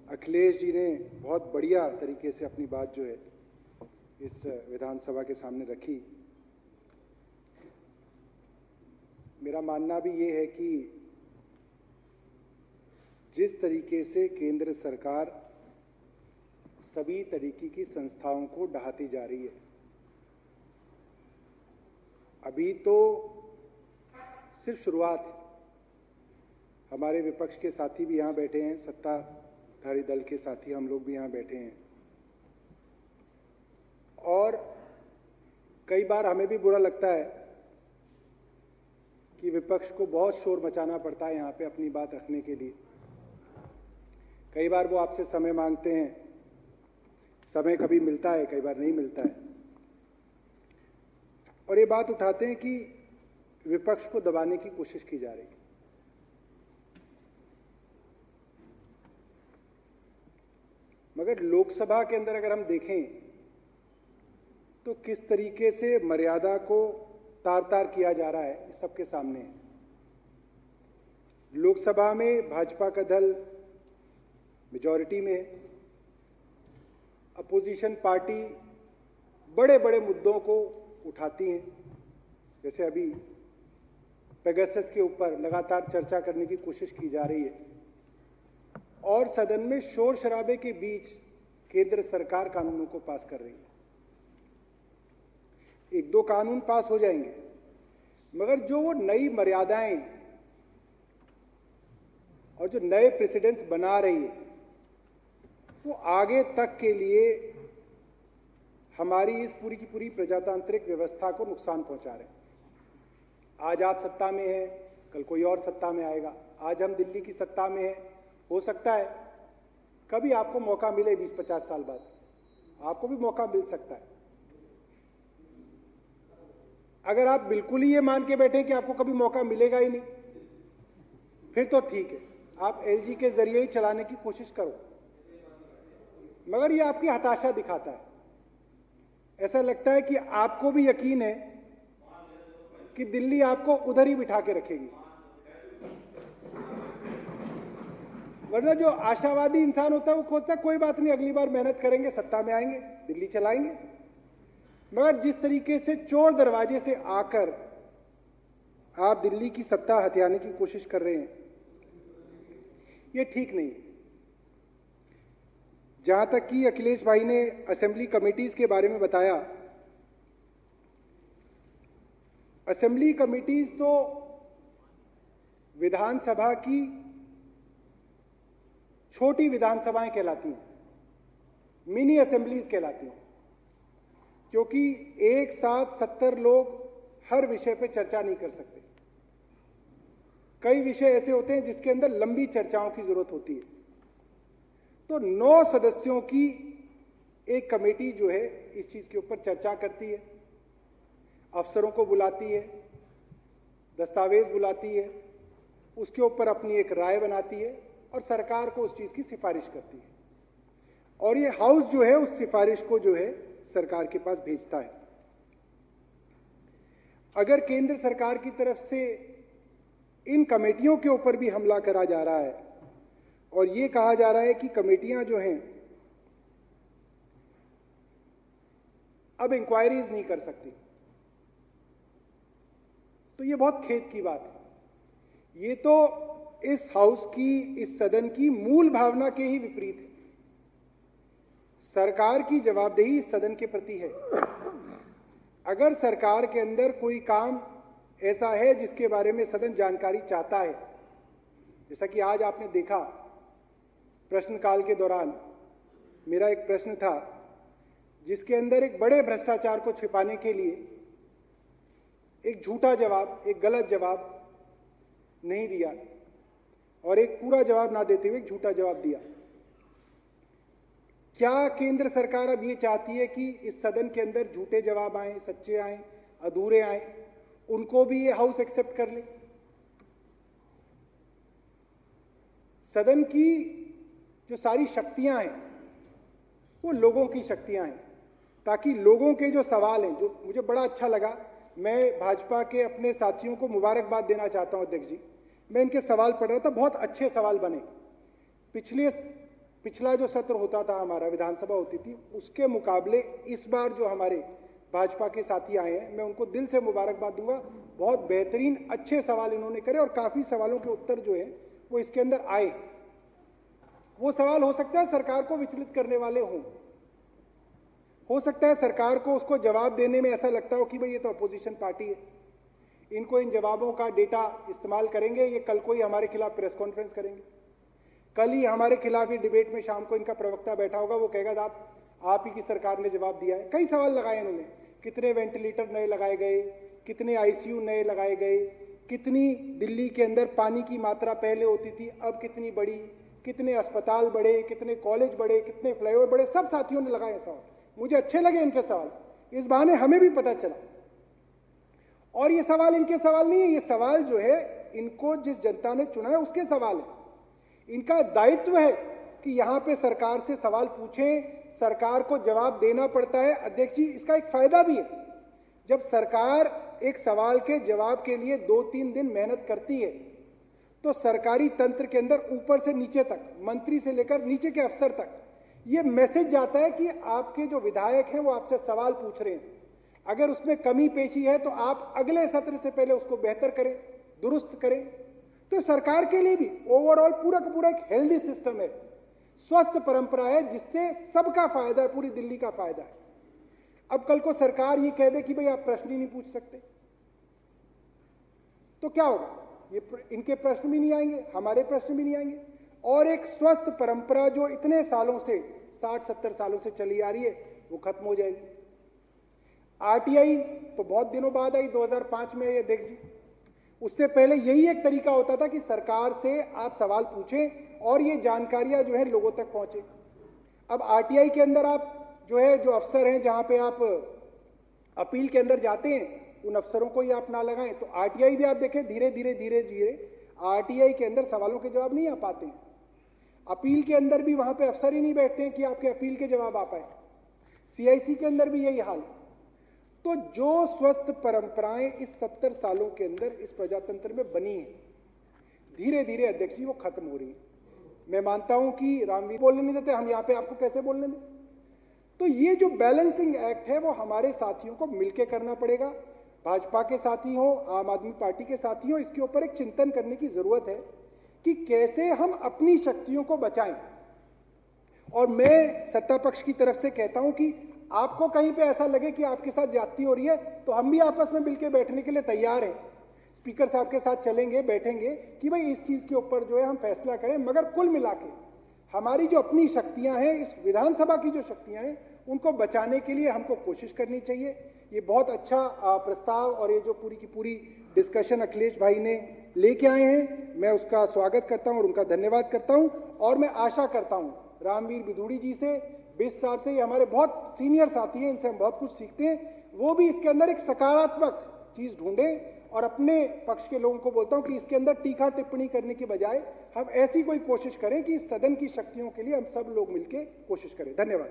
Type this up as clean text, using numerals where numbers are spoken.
अखिलेश जी ने बहुत बढ़िया तरीके से अपनी बात जो है इस विधानसभा के सामने रखी। मेरा मानना भी ये है कि जिस तरीके से केंद्र सरकार सभी तरीके की संस्थाओं को ढहाती जा रही है, अभी तो सिर्फ शुरुआत है। हमारे विपक्ष के साथी भी यहाँ बैठे हैं, सत्ताधारी दल के साथी हम लोग भी यहाँ बैठे हैं, और कई बार हमें भी बुरा लगता है कि विपक्ष को बहुत शोर मचाना पड़ता है यहाँ पे अपनी बात रखने के लिए। कई बार वो आपसे समय मांगते हैं, समय कभी मिलता है, कई बार नहीं मिलता है, और ये बात उठाते हैं कि विपक्ष को दबाने की कोशिश की जा रही है। मगर लोकसभा के अंदर अगर हम देखें तो किस तरीके से मर्यादा को तार-तार किया जा रहा है, सबके सामने है। लोकसभा में भाजपा का दल मेजॉरिटी में है, अपोजिशन पार्टी बड़े बड़े मुद्दों को उठाती हैं, जैसे अभी पेगासस के ऊपर लगातार चर्चा करने की कोशिश की जा रही है, और सदन में शोर शराबे के बीच केंद्र सरकार कानूनों को पास कर रही है। एक दो कानून पास हो जाएंगे, मगर जो वो नई मर्यादाएं और जो नए प्रेसिडेंट्स बना रही है, वो आगे तक के लिए हमारी इस पूरी की पूरी प्रजातांत्रिक व्यवस्था को नुकसान पहुंचा रहे हैं। आज आप सत्ता में हैं, कल कोई और सत्ता में आएगा। आज हम दिल्ली की सत्ता में हैं, हो सकता है कभी आपको मौका मिले 20-50 साल बाद, आपको भी मौका मिल सकता है। अगर आप बिल्कुल ही ये मान के बैठे कि आपको कभी मौका मिलेगा ही नहीं, फिर तो ठीक है, आप एलजी के जरिए ही चलाने की कोशिश करो, मगर ये आपकी हताशा दिखाता है। ऐसा लगता है कि आपको भी यकीन है कि दिल्ली आपको उधर ही बिठा के रखेगी, वरना जो आशावादी इंसान होता है वो सोचता है कोई बात नहीं, अगली बार मेहनत करेंगे, सत्ता में आएंगे, दिल्ली चलाएंगे। मगर जिस तरीके से चोर दरवाजे से आकर आप दिल्ली की सत्ता हथियाने की कोशिश कर रहे हैं, ये ठीक नहीं। जहां तक कि अखिलेश भाई ने असेंबली कमेटीज के बारे में बताया, असेंबली कमेटीज तो विधानसभा की छोटी विधानसभाएं कहलाती हैं, मिनी असेंबलीज कहलाती हैं, क्योंकि एक साथ 70 लोग हर विषय पे चर्चा नहीं कर सकते। कई विषय ऐसे होते हैं जिसके अंदर लंबी चर्चाओं की जरूरत होती है। तो 9 सदस्यों की एक कमेटी जो है इस चीज के ऊपर चर्चा करती है, अफसरों को बुलाती है, दस्तावेज बुलाती है, उसके ऊपर अपनी एक राय बनाती है और सरकार को उस चीज की सिफारिश करती है, और ये हाउस जो है उस सिफारिश को जो है सरकार के पास भेजता है। अगर केंद्र सरकार की तरफ से इन कमेटियों के ऊपर भी हमला करा जा रहा है और ये कहा जा रहा है कि कमेटियां जो हैं अब इंक्वायरीज नहीं कर सकती, तो ये बहुत खेद की बात है। ये तो इस हाउस की, इस सदन की मूल भावना के ही विपरीत है। सरकार की जवाबदेही इस सदन के प्रति है। अगर सरकार के अंदर कोई काम ऐसा है जिसके बारे में सदन जानकारी चाहता है, जैसा कि आज आपने देखा प्रश्नकाल के दौरान मेरा एक प्रश्न था जिसके अंदर एक बड़े भ्रष्टाचार को छिपाने के लिए एक झूठा जवाब, एक गलत जवाब नहीं दिया और एक पूरा जवाब ना देते हुए एक झूठा जवाब दिया। क्या केंद्र सरकार अब ये चाहती है कि इस सदन के अंदर झूठे जवाब आए, सच्चे आए, अधूरे आए, उनको भी ये हाउस एक्सेप्ट कर ले? सदन की जो सारी शक्तियां हैं वो लोगों की शक्तियां हैं, ताकि लोगों के जो सवाल हैं, जो मुझे बड़ा अच्छा लगा, मैं भाजपा के अपने साथियों को मुबारकबाद देना चाहता हूं अध्यक्ष जी। मैं इनके सवाल पढ़ रहा था, बहुत अच्छे सवाल बने। पिछला जो सत्र होता था हमारा, विधानसभा होती थी, उसके मुकाबले इस बार जो हमारे भाजपा के साथी आए हैं, मैं उनको दिल से मुबारकबाद दूंगा। बहुत बेहतरीन अच्छे सवाल इन्होंने करे और काफी सवालों के उत्तर जो है वो इसके अंदर आए। वो सवाल हो सकता है सरकार को विचलित करने वाले हों, हो सकता है सरकार को उसको जवाब देने में ऐसा लगता हो कि भाई ये तो अपोजिशन पार्टी है, इनको इन जवाबों का डेटा इस्तेमाल करेंगे, ये कल को ही हमारे खिलाफ प्रेस कॉन्फ्रेंस करेंगे, कल ही हमारे खिलाफ ये डिबेट में शाम को इनका प्रवक्ता बैठा होगा, वो कहेगा आप ही की सरकार ने जवाब दिया है। कई सवाल लगाए इन्होंने, कितने वेंटिलेटर नए लगाए गए, कितने आईसीयू नए लगाए गए, कितनी दिल्ली के अंदर पानी की मात्रा पहले होती थी अब कितनी बढ़ी, कितने अस्पताल बढ़े, कितने कॉलेज बढ़े, कितने फ्लाईओवर बढ़े, सब साथियों ने लगाए सवाल। मुझे अच्छे लगे इनके सवाल, इस बहाने हमें भी पता चला। और ये सवाल इनके सवाल नहीं है, ये सवाल जो है इनको जिस जनता ने चुना है उसके सवाल है। इनका दायित्व है कि यहां पे सरकार से सवाल पूछें, सरकार को जवाब देना पड़ता है। अध्यक्ष जी, इसका एक फायदा भी है, जब सरकार एक सवाल के जवाब के लिए 2-3 दिन मेहनत करती है तो सरकारी तंत्र के अंदर ऊपर से नीचे तक, मंत्री से लेकर नीचे के अफसर तक ये मैसेज जाता है कि आपके जो विधायक हैं वो आपसे सवाल पूछ रहे हैं, अगर उसमें कमी पेशी है तो आप अगले सत्र से पहले उसको बेहतर करें, दुरुस्त करें। तो सरकार के लिए भी ओवरऑल पूरा का पूरा एक हेल्दी सिस्टम है, स्वस्थ परंपरा है, जिससे सबका फायदा है, पूरी दिल्ली का फायदा है। अब कल को सरकार ये कह दे कि भाई आप प्रश्न ही नहीं पूछ सकते, तो क्या होगा? ये इनके प्रश्न भी नहीं आएंगे, हमारे प्रश्न भी नहीं आएंगे, और एक स्वस्थ परंपरा जो इतने सालों से 60-70 सालों से चली आ रही है वो खत्म हो जाएगी। आरटीआई तो बहुत दिनों बाद आई, 2005 में ये अध्यक्ष जी, उससे पहले यही एक तरीका होता था कि सरकार से आप सवाल पूछें और ये जानकारियां जो है लोगों तक पहुंचे। अब आरटीआई के अंदर आप जो है, जो अफसर हैं, जहां पे आप अपील के अंदर जाते हैं, उन अफसरों को ही आप ना लगाएं, तो आरटीआई भी आप देखें धीरे धीरे आरटीआई के अंदर सवालों के जवाब नहीं आ पाते हैं। अपील के अंदर भी वहां पे अफसर ही नहीं बैठते हैं कि आपके अपील के जवाब आ पाए। सीआईसी के अंदर भी यही हाल। तो जो स्वस्थ परंपराएं इस 70 सालों के अंदर इस प्रजातंत्र में बनी है, धीरे धीरे अध्यक्ष जी वो खत्म हो रही है। मैं मानता हूं कि रामवीर बोलने नहीं देते, हम यहां पे आपको कैसे बोलने दें? तो ये जो बैलेंसिंग एक्ट है वो हमारे साथियों को मिलकर करना पड़ेगा, भाजपा के साथी हो, आम आदमी पार्टी के साथी हो, इसके ऊपर एक चिंतन करने की जरूरत है कि कैसे हम अपनी शक्तियों को बचाएं। और मैं सत्ता पक्ष की तरफ से कहता हूं कि आपको कहीं पे ऐसा लगे कि आपके साथ ज्यादती हो रही है तो हम भी आपस में मिलकर बैठने के लिए तैयार हैं, स्पीकर साहब के साथ चलेंगे, बैठेंगे कि भाई इस चीज के ऊपर जो है हम फैसला करें। मगर कुल मिला के हमारी जो अपनी शक्तियां हैं, इस विधानसभा की जो शक्तियां हैं, उनको बचाने के लिए हमको कोशिश करनी चाहिए। ये बहुत अच्छा प्रस्ताव और ये जो पूरी की पूरी डिस्कशन अखिलेश भाई ने लेके आए हैं, मैं उसका स्वागत करता हूं और उनका धन्यवाद करता हूं। और मैं आशा करता हूं रामवीर बिधूड़ी जी से, बिस साहब से, ये हमारे बहुत सीनियर साथी हैं, इनसे हम बहुत कुछ सीखते हैं, वो भी इसके अंदर एक सकारात्मक चीज ढूंढें। और अपने पक्ष के लोगों को बोलता हूं कि इसके अंदर टीका टिप्पणी करने के बजाय हम ऐसी कोई कोशिश करें कि इस सदन की शक्तियों के लिए हम सब लोग मिलकर कोशिश करें। धन्यवाद।